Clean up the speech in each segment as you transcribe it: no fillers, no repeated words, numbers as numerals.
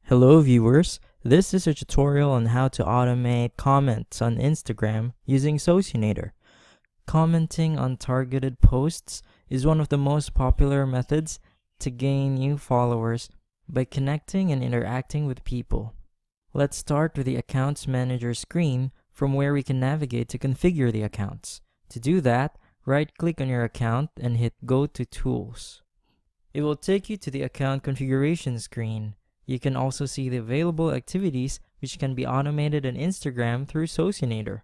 Hello viewers, this is a tutorial on how to automate comments on Instagram using Socinator. Commenting on targeted posts is one of the most popular methods to gain new followers by connecting and interacting with people. Let's start with the Accounts Manager screen from where we can navigate to configure the accounts. To do that, right-click on your account and hit Go to Tools. It will take you to the account configuration screen. You can also see the available activities which can be automated on Instagram through Socinator.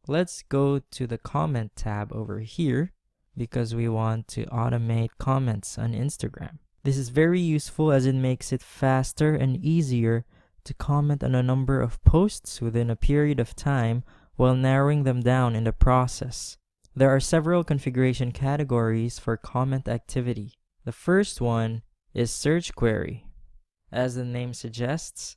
Let's go to the Comment tab over here because we want to automate comments on Instagram. This is very useful as it makes it faster and easier to comment on a number of posts within a period of time while narrowing them down in the process. There are several configuration categories for comment activity. The first one is Search Query. As the name suggests,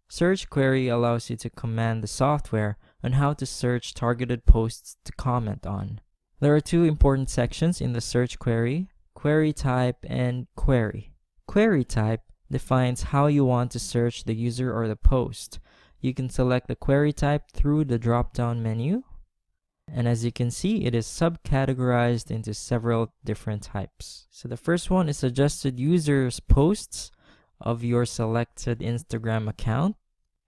Search Query allows you to command the software on how to search targeted posts to comment on. There are two important sections in the Search Query: Query Type and Query. Query Type defines how you want to search the user or the post. You can select the query type through the drop-down menu, and as you can see, it is subcategorized into several different types. So the first one is suggested users' posts of your selected Instagram account,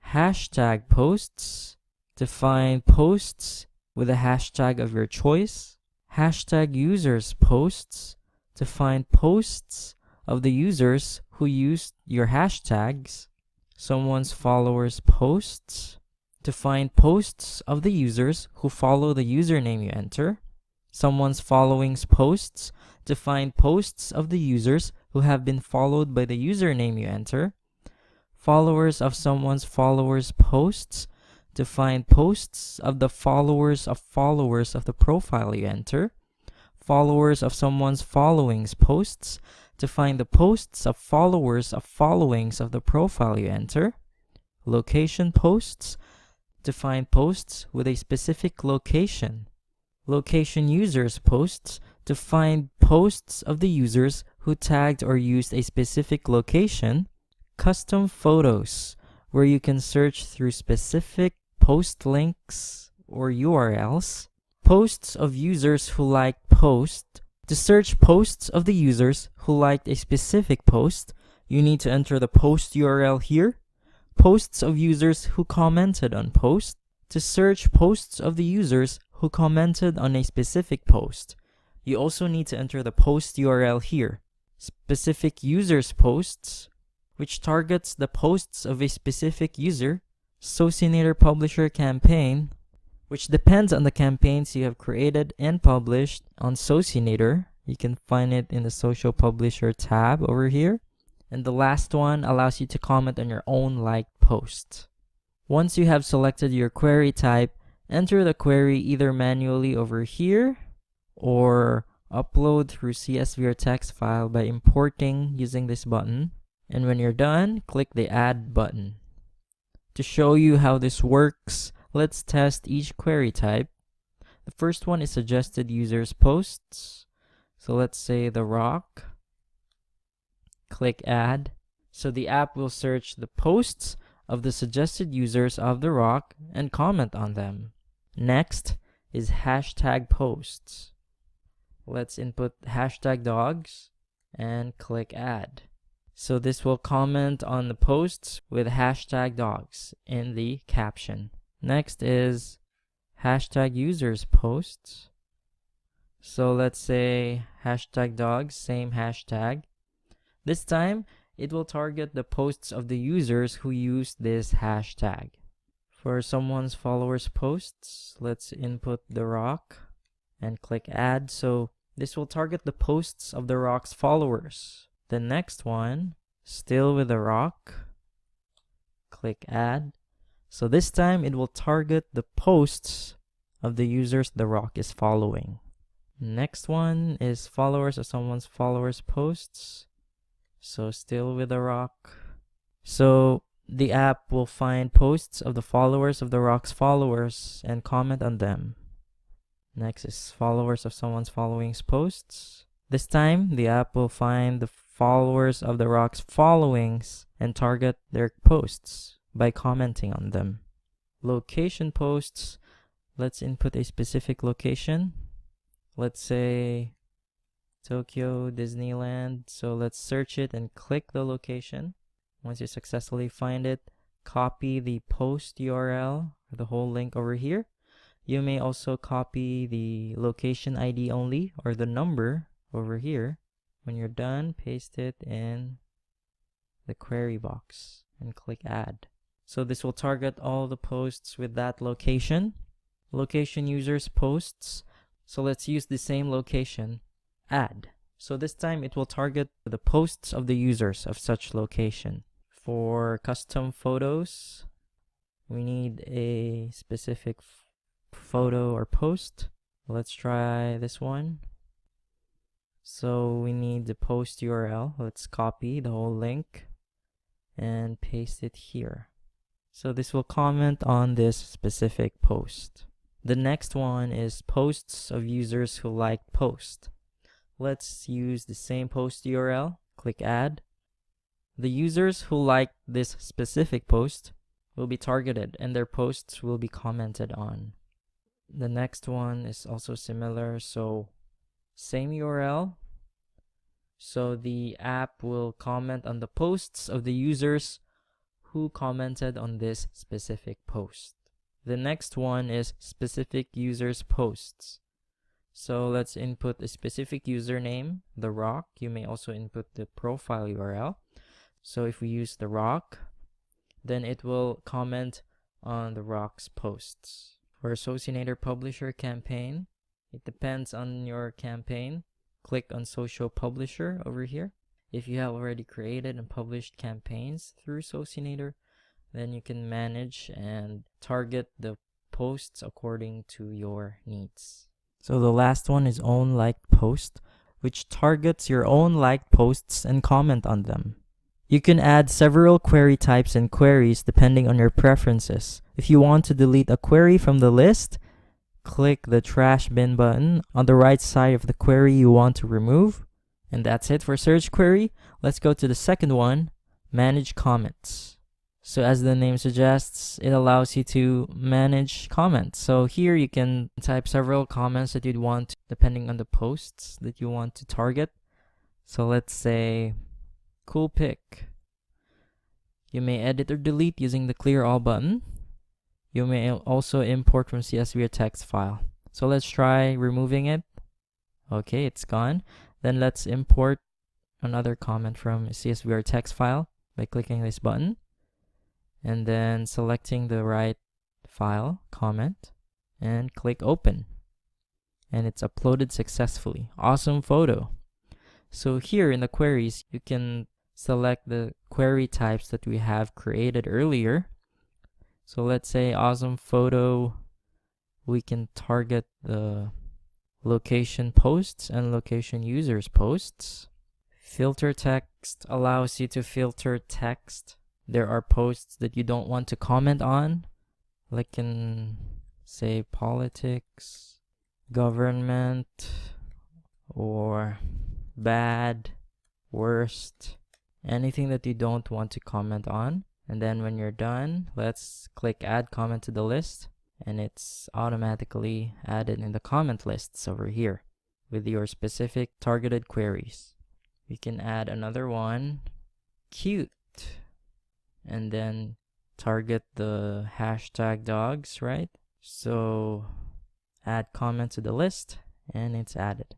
hashtag posts to find posts with a hashtag of your choice, hashtag users posts to find posts of the users who used your hashtags, someone's followers posts to find posts of the users who follow the username you enter, someone's followings posts to find posts of the users who have been followed by the username you enter, followers of someone's followers posts to find posts of the followers of the profile you enter, followers of someone's followings posts to find the posts of followings of the profile you enter, location posts to find posts with a specific location, location users posts to find posts of the users who tagged or used a specific location, custom photos, where you can search through specific post links or URLs, posts of users who liked post. To search posts of the users who liked a specific post, you need to enter the post URL here, posts of users who commented on post. To search posts of the users who commented on a specific post, you also need to enter the post URL here. Specific users posts, which targets the posts of a specific user. Socinator Publisher Campaign, which depends on the campaigns you have created and published on Socinator. You can find it in the Social Publisher tab over here. And the last one allows you to comment on your own liked post. Once you have selected your query type, enter the query either manually over here or upload through CSV or text file by importing using this button. And when you're done, click the Add button. To show you how this works, let's test each query type. The first one is suggested users posts. So let's say The Rock. Click Add. So the app will search the posts of the suggested users of The Rock and comment on them. Next is hashtag posts. Let's input hashtag dogs and click Add. So this will comment on the posts with hashtag dogs in the caption. Next is hashtag users posts. So let's say hashtag dogs, same hashtag. This time, it will target the posts of the users who used this hashtag. For someone's followers posts, let's input The Rock and click Add. So this will target the posts of The Rock's followers. The next one, still with The Rock, click Add. So this time it will target the posts of the users The Rock is following. Next one is followers of someone's followers posts. So still with The Rock. So the app will find posts of the followers of The Rock's followers and comment on them. Next is followers of someone's followings posts. This time the app will find the followers of the Rock's followings and target their posts by commenting on them. Location posts, let's input a specific location. Let's say Tokyo Disneyland. So let's search it and click the location. Once you successfully find it, copy the post URL, the whole link over here. You may also copy the location ID only or the number over here. When you're done, paste it in the query box and click add. So this will target all the posts with that location. Location users posts. So let's use the same location, add. So this time it will target the posts of the users of such location. For custom photos, we need a specific photo or post. Let's try this one. So we need the post URL. Let's copy the whole link and paste it here. So this will comment on this specific post. The next one is posts of users who liked post. Let's use the same post URL. Click add. The users who liked this specific post will be targeted and their posts will be commented on. The next one is also similar, so same URL. So the app will comment on the posts of the users who commented on this specific post. The next one is specific users posts. So let's input a specific username, The Rock. You may also input the profile URL. So if we use The Rock, then it will comment on The Rock's posts. For a Socinator Publisher campaign, it depends on your campaign. Click on Social Publisher over here. If you have already created and published campaigns through Socinator, then you can manage and target the posts according to your needs. So the last one is own liked post, which targets your own liked posts and comment on them. You can add several query types and queries depending on your preferences. If you want to delete a query from the list, click the trash bin button on the right side of the query you want to remove. And that's it for search query. Let's go to the second one, manage comments. So as the name suggests, it allows you to manage comments. So here you can type several comments that you'd want depending on the posts that you want to target. So let's say, cool pic. You may edit or delete using the clear all button. You may also import from CSV or text file. So let's try removing it. Okay, it's gone. Then let's import another comment from CSV or text file by clicking this button and then selecting the right file, comment, and click open. And it's uploaded successfully. Awesome photo. So here in the queries, you can select the query types that we have created earlier. So let's say awesome photo, we can target the location posts and location users posts. Filter text allows you to filter text. There are posts that you don't want to comment on, like in, say, politics, government, or bad, worst, anything that you don't want to comment on. And then when you're done, let's click add comment to the list, and it's automatically added in the comment lists over here with your specific targeted queries. We can add another one, cute, and then target the hashtag dogs, right? So add comment to the list, and it's added.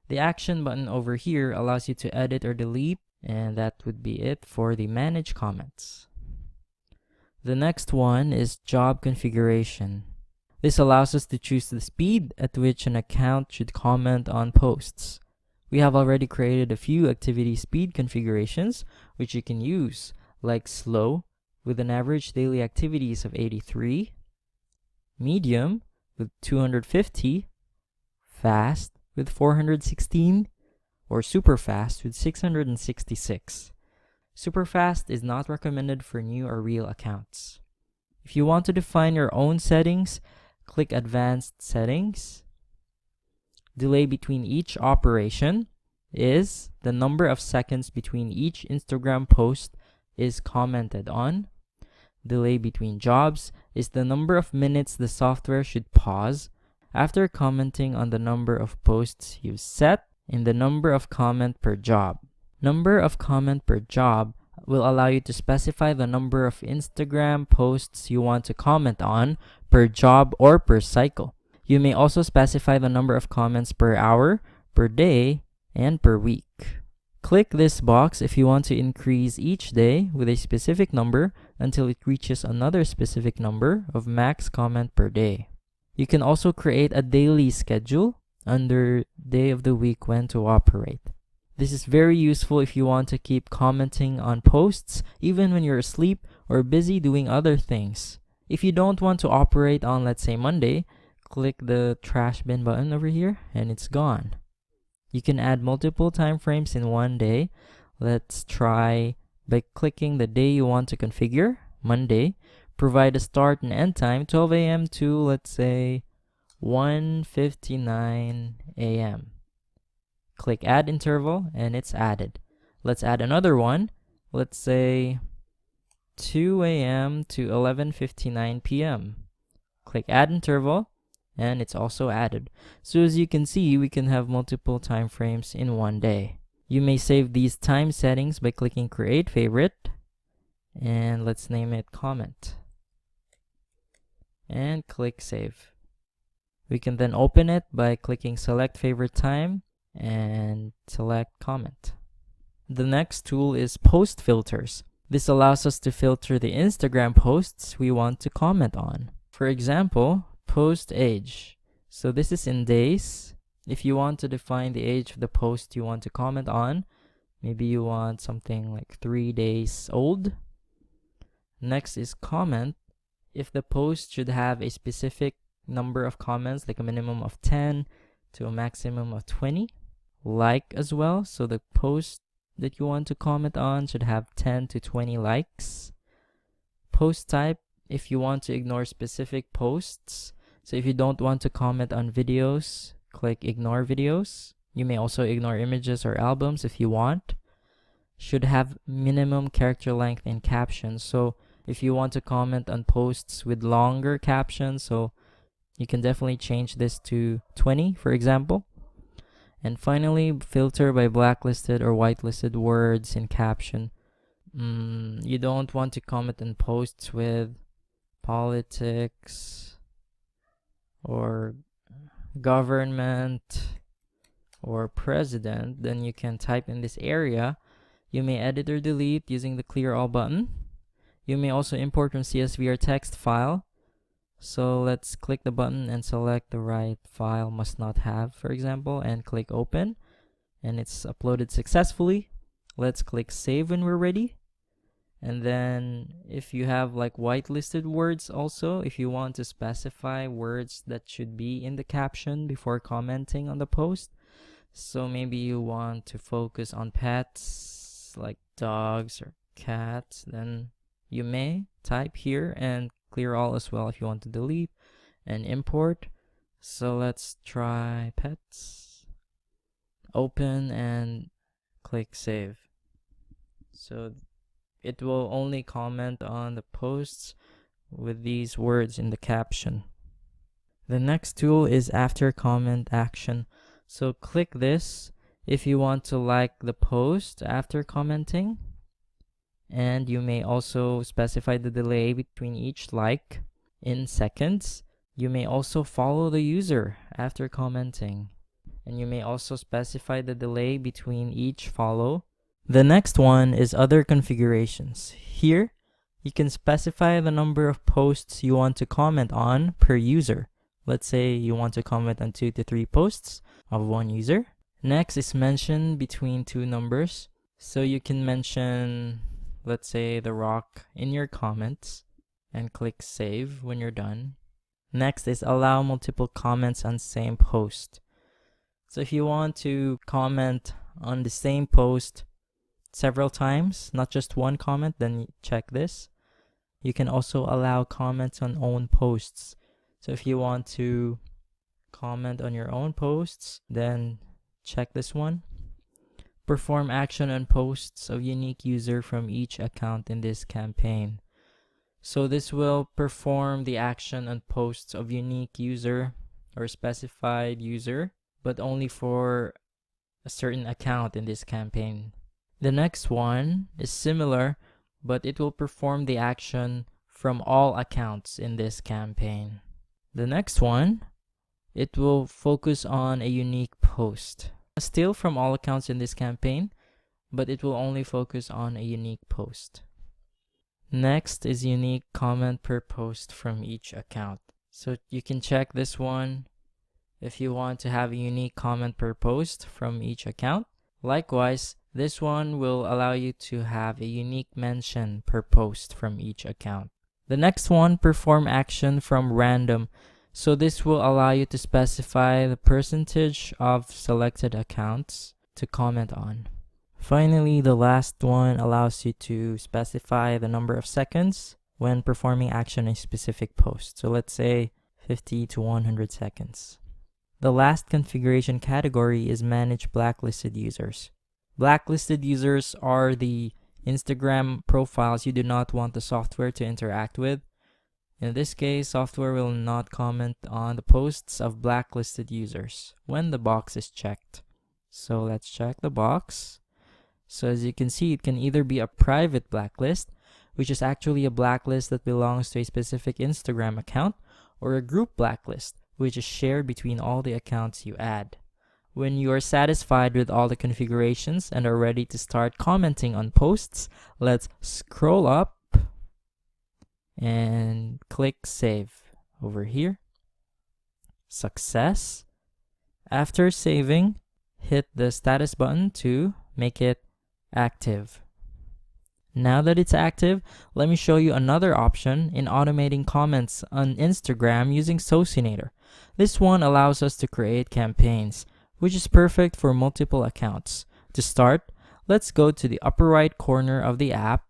The action button over here allows you to edit or delete, and that would be it for the manage comments. The next one is job configuration. This allows us to choose the speed at which an account should comment on posts. We have already created a few activity speed configurations which you can use, like slow with an average daily activities of 83, medium with 250, fast with 416, or super fast with 666. Super fast is not recommended for new or real accounts. If you want to define your own settings, click Advanced Settings. Delay between each operation. is the number of seconds between each Instagram post is commented on. Delay between jobs is the number of minutes the software should pause after commenting on the number of posts you've set in the number of comment per job. Number of comment per job will allow you to specify the number of Instagram posts you want to comment on per job or per cycle. You may also specify the number of comments per hour, per day, and per week. Click this box if you want to increase each day with a specific number until it reaches another specific number of max comment per day. You can also create a daily schedule under day of the week when to operate. This is very useful if you want to keep commenting on posts even when you're asleep or busy doing other things. If you don't want to operate on, let's say, Monday, click the trash bin button over here and it's gone. You can add multiple time frames in one day. Let's try by clicking the day you want to configure, Monday. Provide a start and end time, 12 a.m. to, let's say, 1:59 a.m. Click add interval and it's added. Let's add another one. Let's say 2 a.m. to 11:59 p.m. Click add interval and it's also added. So as you can see, we can have multiple time frames in one day. You may save these time settings by clicking create favorite and let's name it comment and click save. We can then open it by clicking select favorite time and select comment. The next tool is post filters. This allows us to filter the Instagram posts we want to comment on. For example, post age. So this is in days. If you want to define the age of the post you want to comment on, maybe you want something like 3 days old. Next is comment. If the post should have a specific number of comments, like a minimum of 10 to a maximum of 20. Like as well, so the post that you want to comment on should have 10 to 20 likes. Post type, if you want to ignore specific posts. So if you don't want to comment on videos, click ignore videos. You may also ignore images or albums if you want. Should have minimum character length in captions. So if you want to comment on posts with longer captions, so you can definitely change this to 20, for example. And finally, filter by blacklisted or whitelisted words in caption. You don't want to comment on posts with politics or government or president. Then you can type in this area. You may edit or delete using the clear all button. You may also import from CSV or text file. So let's click the button and select the right file must not have, for example, and click open. And it's uploaded successfully. Let's click save when we're ready. And then if you have like whitelisted words also, if you want to specify words that should be in the caption before commenting on the post. So maybe you want to focus on pets like dogs or cats, then you may type here and clear all as well if you want to delete and import. So let's try pets. Open and click save. So it will only comment on the posts with these words in the caption. The next tool is after comment action. So click this if you want to like the post after commenting. And you may also specify the delay between each like in seconds. You may also follow the user after commenting. And you may also specify the delay between each follow. The next one is other configurations. Here, you can specify the number of posts you want to comment on per user. Let's say you want to comment on 2 to 3 posts of one user. Next is mention between two numbers. So you can mention, let's say, The Rock in your comments and click save when you're done. Next is allow multiple comments on same post. So if you want to comment on the same post several times, not just one comment, then check this. You can also allow comments on own posts. So if you want to comment on your own posts, then check this one. perform action on posts of unique user from each account in this campaign. So this will perform the action on posts of unique user or specified user, but only for a certain account in this campaign. The next one is similar, but it will perform the action from all accounts in this campaign. The next one, it will focus on a unique post. Still from all accounts in this campaign, but it will only focus on a unique post. Next is unique comment per post from each account. So you can check this one if you want to have a unique comment per post from each account. Likewise, this one will allow you to have a unique mention per post from each account. The next one, perform action from random. So this will allow you to specify the percentage of selected accounts to comment on. Finally, the last one allows you to specify the number of seconds when performing action in a specific post. So let's say 50 to 100 seconds. The last configuration category is manage blacklisted users. Blacklisted users are the Instagram profiles you do not want the software to interact with. In this case, software will not comment on the posts of blacklisted users when the box is checked. So let's check the box. So as you can see, it can either be a private blacklist, which is actually a blacklist that belongs to a specific Instagram account, or a group blacklist, which is shared between all the accounts you add. When you are satisfied with all the configurations and are ready to start commenting on posts, let's scroll up and click save over here. Success. After saving, hit the status button to make it active. Now that it's active, let me show you another option in automating comments on Instagram using Socinator. This one allows us to create campaigns, which is perfect for multiple accounts. To start, let's go to the upper right corner of the app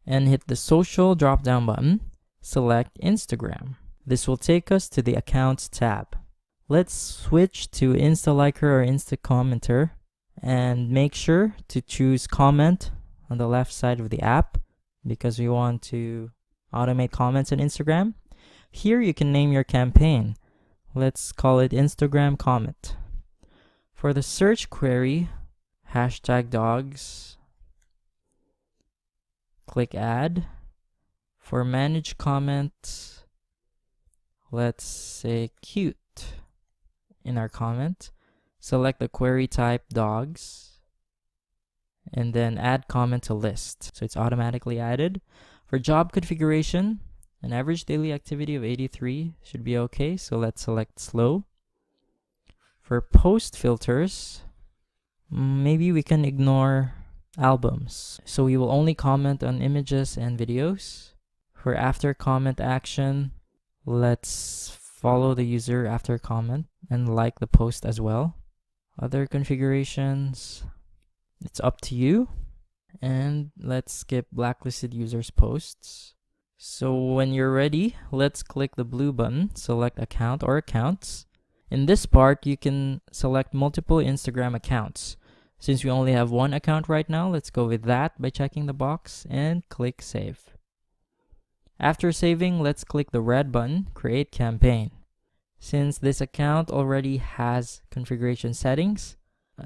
and hit the social drop-down button. Select Instagram. This will take us to the Accounts tab. Let's switch to InstaLiker or InstaCommenter and make sure to choose Comment on the left side of the app because we want to automate comments on Instagram. Here you can name your campaign. Let's call it Instagram Comment. For the search query, #dogs, click add. For manage comment, let's say cute in our comment. Select the query type dogs and then add comment to list. So it's automatically added. For job configuration, an average daily activity of 83 should be okay. So let's select slow. For post filters, maybe we can ignore albums. So we will only comment on images and videos. For after comment action, let's follow the user after comment and like the post as well. Other configurations, it's up to you. And let's skip blacklisted users posts. So when you're ready, let's click the blue button, select account or accounts. In this part, you can select multiple Instagram accounts. Since we only have one account right now, let's go with that by checking the box and click save. After saving, let's click the red button, create campaign. Since this account already has configuration settings,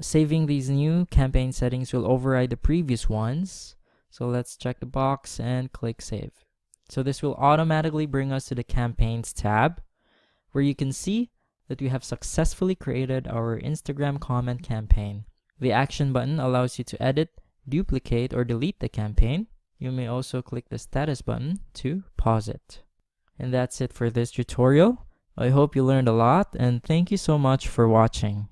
saving these new campaign settings will override the previous ones. So let's check the box and click save. So this will automatically bring us to the campaigns tab, where you can see that we have successfully created our Instagram comment campaign. The action button allows you to edit, duplicate, or delete the campaign. You may also click the status button to pause it. And that's it for this tutorial. I hope you learned a lot, and thank you so much for watching.